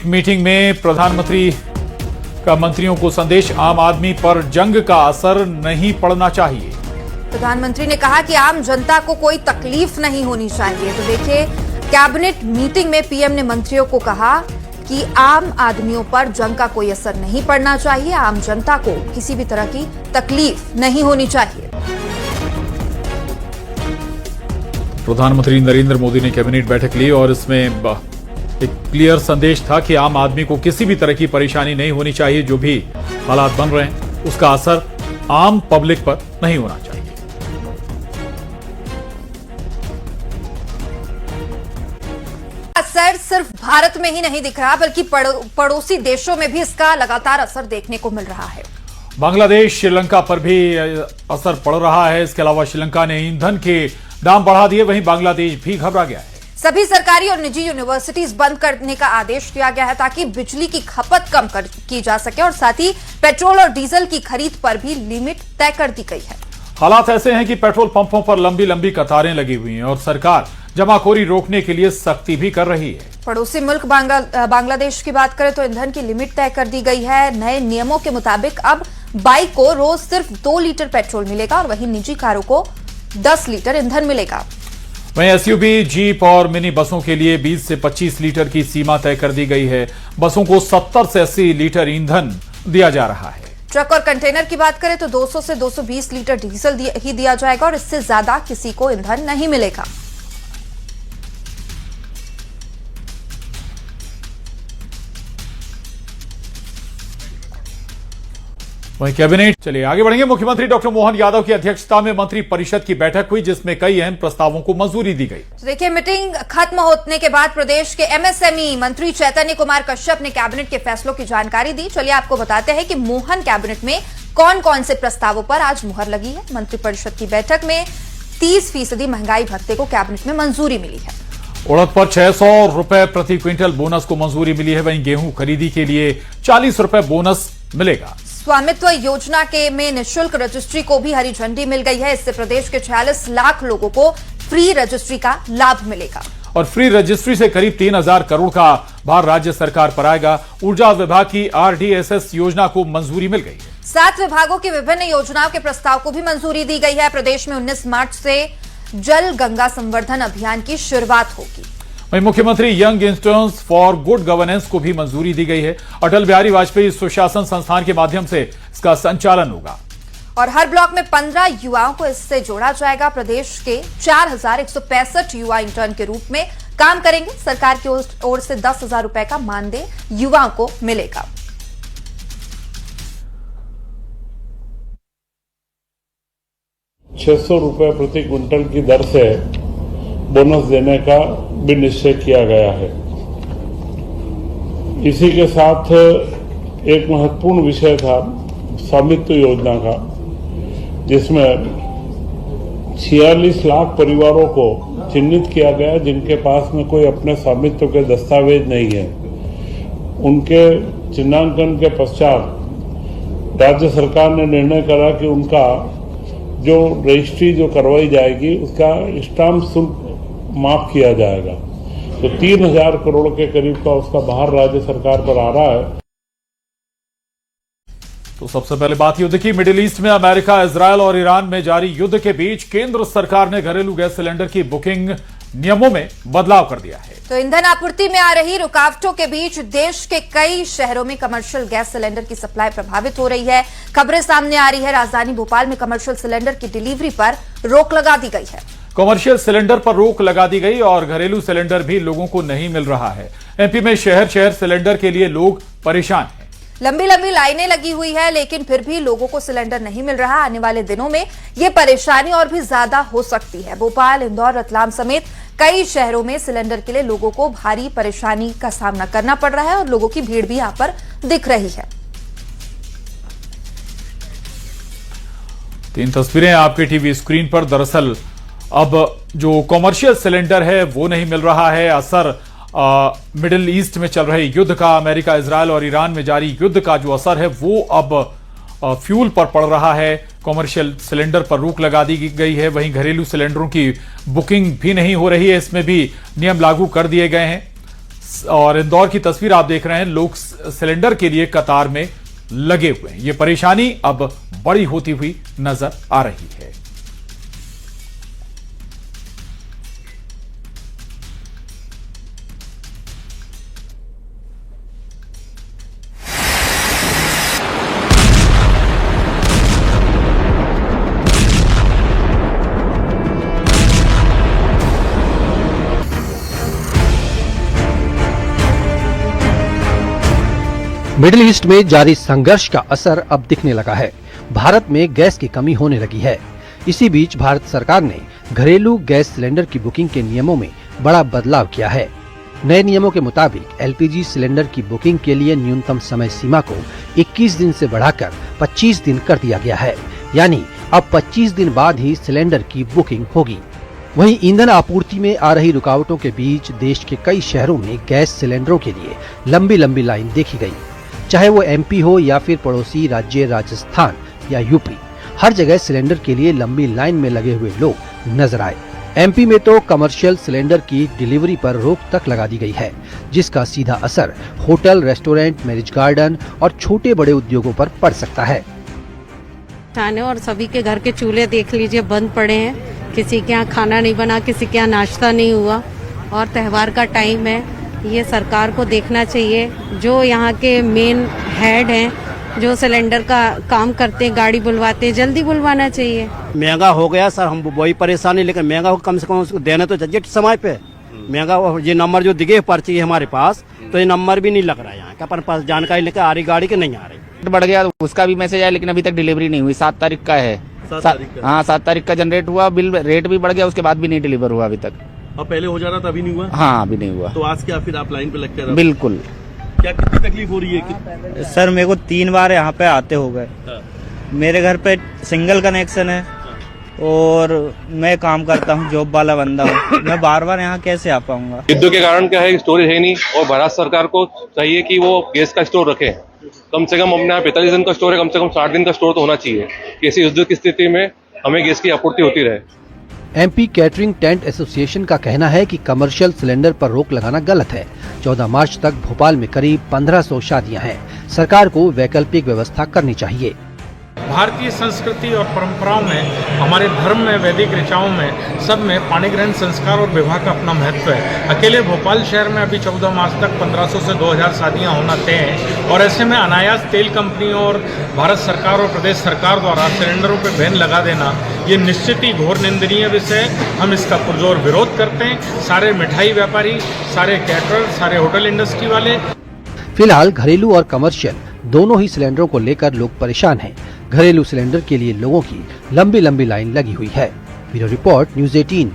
Meeting में प्रधानमंत्री का मंत्रियों को संदेश, आम आदमी पर जंग का असर नहीं पड़ना चाहिए। प्रधानमंत्री ने कहा कि आम जनता को कोई तकलीफ नहीं होनी चाहिए। तो देखिए, कैबिनेट मीटिंग में पीएम ने मंत्रियों को कहा कि आम आदमियों पर जंग का कोई असर नहीं पड़ना चाहिए, आम जनता को किसी भी तरह की तकलीफ नहीं होनी चाहिए। प्रधानमंत्री नरेंद्र मोदी ने कैबिनेट बैठक ली और इसमें एक क्लियर संदेश था कि आम आदमी को किसी भी तरह की परेशानी नहीं होनी चाहिए। जो भी हालात बन रहे हैं उसका असर आम पब्लिक पर नहीं होना चाहिए। असर सिर्फ भारत में ही नहीं दिख रहा, बल्कि पड़ोसी देशों में भी इसका लगातार असर देखने को मिल रहा है। बांग्लादेश, श्रीलंका पर भी असर पड़ रहा है। इसके अलावा श्रीलंका ने ईंधन के दाम बढ़ा दिए, वहीं बांग्लादेश भी घबरा गया है। सभी सरकारी और निजी यूनिवर्सिटीज बंद करने का आदेश दिया गया है ताकि बिजली की खपत कम की जा सके और साथ ही पेट्रोल और डीजल की खरीद पर भी लिमिट तय कर दी गई है। हालात ऐसे हैं कि पेट्रोल पंपों पर लंबी लंबी कतारें लगी हुई हैं और सरकार जमाखोरी रोकने के लिए सख्ती भी कर रही है। पड़ोसी मुल्क बांग्लादेश की बात करें तो ईंधन की लिमिट तय कर दी गई है। नए नियमों के मुताबिक अब बाइक को रोज सिर्फ 2 लीटर पेट्रोल मिलेगा और वहीं निजी कारों को 10 लीटर ईंधन मिलेगा। वहीं एसयूवी, जीप और मिनी बसों के लिए 20 से 25 लीटर की सीमा तय कर दी गई है। बसों को 70 से 80 लीटर ईंधन दिया जा रहा है। ट्रक और कंटेनर की बात करें तो 200 से 220 लीटर डीजल ही दिया जाएगा और इससे ज्यादा किसी को ईंधन नहीं मिलेगा। वहीं कैबिनेट, चलिए आगे बढ़ेंगे। मुख्यमंत्री डॉक्टर मोहन यादव की अध्यक्षता में मंत्री परिषद की बैठक हुई जिसमें कई अहम प्रस्तावों को मंजूरी दी गई। तो देखिए, मीटिंग खत्म होने के बाद प्रदेश के एमएसएमई मंत्री चैतन्य कुमार कश्यप ने कैबिनेट के फैसलों की जानकारी दी। चलिए आपको बताते हैं कि मोहन कैबिनेट में कौन कौन से प्रस्तावों पर आज मुहर लगी है। मंत्रिपरिषद की बैठक में 30% महंगाई भत्ते को कैबिनेट में मंजूरी मिली है। उड़द पर 600 रुपए प्रति क्विंटल बोनस को मंजूरी मिली है। वहीं गेहूं खरीदी के लिए 40 रुपए बोनस मिलेगा। स्वामित्व योजना के में निःशुल्क रजिस्ट्री को भी हरी झंडी मिल गई है। इससे प्रदेश के 46 लाख लोगों को फ्री रजिस्ट्री का लाभ मिलेगा और फ्री रजिस्ट्री से करीब 3000 करोड़ का भार राज्य सरकार पर आएगा। ऊर्जा विभाग की RDSS योजना को मंजूरी मिल गई है। 7 विभागों की विभिन्न योजनाओं के प्रस्ताव को भी मंजूरी दी गई है। प्रदेश में 19 मार्च से जल गंगा संवर्धन अभियान की शुरुआत होगी। वहीं मुख्यमंत्री young institute for good governance को भी मंजूरी दी गई है। अटल बिहारी वाजपेयी सुशासन संस्थान के माध्यम से इसका संचालन होगा और हर ब्लॉक में 15 युवाओं को इससे जोड़ा जाएगा। प्रदेश के 4165 युवा इंटर्न के रूप में काम करेंगे। सरकार की ओर से 10,000 रुपए का मानदेय युवाओं को मिलेगा। ₹600 प्रति क्विंटल की दर से बोनस देने का भी निश्चय किया गया है। इसी के साथ एक महत्वपूर्ण विषय था स्वामित्व योजना का, जिसमें 46 लाख परिवारों को चिन्हित किया गया जिनके पास में कोई अपने स्वामित्व के दस्तावेज नहीं है। उनके चिन्हांकन के पश्चात राज्य सरकार ने निर्णय करा कि उनका जो रजिस्ट्री जो करवाई जाएगी उसका स्टाम्प शुल्क माफ किया जाएगा। तो 3000 करोड़ के करीब का उसका भार राज्य सरकार पर आ रहा है। तो सबसे पहले बात युद्ध की। मिडिल ईस्ट में अमेरिका, इजरायल और ईरान में जारी युद्ध के बीच केंद्र सरकार ने घरेलू गैस सिलेंडर की बुकिंग नियमों में बदलाव कर दिया है। तो ईंधन आपूर्ति में आ रही रुकावटों के बीच देश के कई शहरों में कमर्शियल गैस सिलेंडर की सप्लाई प्रभावित हो रही है। खबरें सामने आ रही है, राजधानी भोपाल में कमर्शियल सिलेंडर की डिलीवरी पर रोक लगा दी गई है। कमर्शियल सिलेंडर पर रोक लगा दी गई और घरेलू सिलेंडर भी लोगों को नहीं मिल रहा है। एमपी में शहर शहर सिलेंडर के लिए लोग परेशान हैं। लंबी लंबी लाइनें लगी हुई है, लेकिन फिर भी लोगों को सिलेंडर नहीं मिल रहा। आने वाले दिनों में ये परेशानी और भी ज्यादा हो सकती है। भोपाल, इंदौर, रतलाम समेत कई शहरों में सिलेंडर के लिए लोगों को भारी परेशानी का सामना करना पड़ रहा है और लोगों की भीड़ भी यहां पर दिख रही है। 3 तस्वीरें आपके टीवी स्क्रीन पर। दरअसल अब जो कमर्शियल सिलेंडर है वो नहीं मिल रहा है। असर मिडिल ईस्ट में चल रहे युद्ध का, अमेरिका, इजरायल और ईरान में जारी युद्ध का जो असर है वो अब फ्यूल पर पड़ रहा है। कमर्शियल सिलेंडर पर रोक लगा दी गई है। वहीं घरेलू सिलेंडरों की बुकिंग भी नहीं हो रही है। इसमें भी नियम लागू कर दिए गए हैं। और इंदौर की तस्वीर आप देख रहे हैं, लोग सिलेंडर के लिए कतार में लगे हुए हैं। ये परेशानी अब बड़ी होती हुई नजर आ रही है। मिडिल ईस्ट में जारी संघर्ष का असर अब दिखने लगा है। भारत में गैस की कमी होने लगी है। इसी बीच भारत सरकार ने घरेलू गैस सिलेंडर की बुकिंग के नियमों में बड़ा बदलाव किया है। नए नियमों के मुताबिक एलपीजी सिलेंडर की बुकिंग के लिए न्यूनतम समय सीमा को 21 दिन से बढ़ाकर 25 दिन कर दिया गया है। यानी अब 25 दिन बाद ही सिलेंडर की बुकिंग होगी। वहीं ईंधन आपूर्ति में आ रही रुकावटों के बीच देश के कई शहरों में गैस सिलेंडरों के लिए लंबी लंबी लाइन देखी गई। चाहे वो एमपी हो या फिर पड़ोसी राज्य राजस्थान या यूपी, हर जगह सिलेंडर के लिए लंबी लाइन में लगे हुए लोग नजर आए। एमपी में तो कमर्शियल सिलेंडर की डिलीवरी पर रोक तक लगा दी गई है, जिसका सीधा असर होटल, रेस्टोरेंट, मैरिज गार्डन और छोटे बड़े उद्योगों पर पड़ सकता है। और सभी के घर के चूल्हे देख लीजिए बंद पड़े हैं। किसी के यहाँ खाना नहीं बना, किसी के यहाँ नाश्ता नहीं हुआ और त्योहार का टाइम है। ये सरकार को देखना चाहिए। जो यहाँ के मेन हेड हैं, जो सिलेंडर का काम करते हैं, गाड़ी बुलवाते हैं, जल्दी बुलवाना चाहिए। महंगा हो गया सर, हम वही परेशानी, लेकिन महंगा हो कम से कम उसको देना तो चाहिए समय पे। महंगा ये नंबर जो दिखे पर्ची है हमारे पास, तो ये नंबर भी नहीं लग रहा है यहाँ का। अपन पास जानकारी लेकर आ रही गाड़ी के नहीं आ रही। बढ़ गया, उसका भी मैसेज आया, लेकिन अभी तक डिलीवरी नहीं हुई। 7 तारीख का है। 7 तारीख का जनरेट हुआ, बिल रेट भी बढ़ गया, उसके बाद भी नहीं डिलीवर हुआ अभी तक। अब पहले हो जाना था, अभी नहीं हुआ। हाँ, अभी नहीं हुआ। तो आज क्या फिर आप लाइन पे लग कर? बिल्कुल। क्या कितनी तकलीफ हो रही है? सर मेरे को 3 बार यहाँ पे आते हो गए। मेरे घर पे सिंगल कनेक्शन है और मैं काम करता हूँ, जॉब वाला बंदा हूँ। मैं बार बार यहाँ कैसे आ पाऊंगा? युद्ध के कारण क्या है, स्टोरेज है नहीं, और भारत सरकार को चाहिए कि वो गैस का स्टोर रखे। कम से कम अपने यहाँ 45 दिन का स्टोर है, कम से कम 60 दिन का स्टोर तो होना चाहिए कि ऐसी युद्ध की स्थिति में हमें गैस की आपूर्ति होती रहे। एमपी कैटरिंग टेंट एसोसिएशन का कहना है कि कमर्शियल सिलेंडर पर रोक लगाना गलत है। 14 मार्च तक भोपाल में करीब 1500 शादियां हैं। सरकार को वैकल्पिक व्यवस्था करनी चाहिए। भारतीय संस्कृति और परंपराओं में, हमारे धर्म में, वैदिक ऋचाओं में, सब में पाणी ग्रहण संस्कार और विवाह का अपना महत्व है। अकेले भोपाल शहर में अभी 14 मार्च तक 1500 से 2000 शादियां होना तय है और ऐसे में अनायास तेल कंपनियों और भारत सरकार और प्रदेश सरकार द्वारा सिलेंडरों पर बैन लगा देना ये निश्चित ही घोर निंदनीय विषय है। हम इसका पुरजोर विरोध करते हैं। सारे मिठाई व्यापारी, सारे कैटरर, सारे होटल इंडस्ट्री वाले। फिलहाल घरेलू और कमर्शियल दोनों ही सिलेंडरों को लेकर लोग परेशान हैं। घरेलू सिलेंडर के लिए लोगों की लंबी लंबी लाइन लगी हुई है। Bureau report, news 18।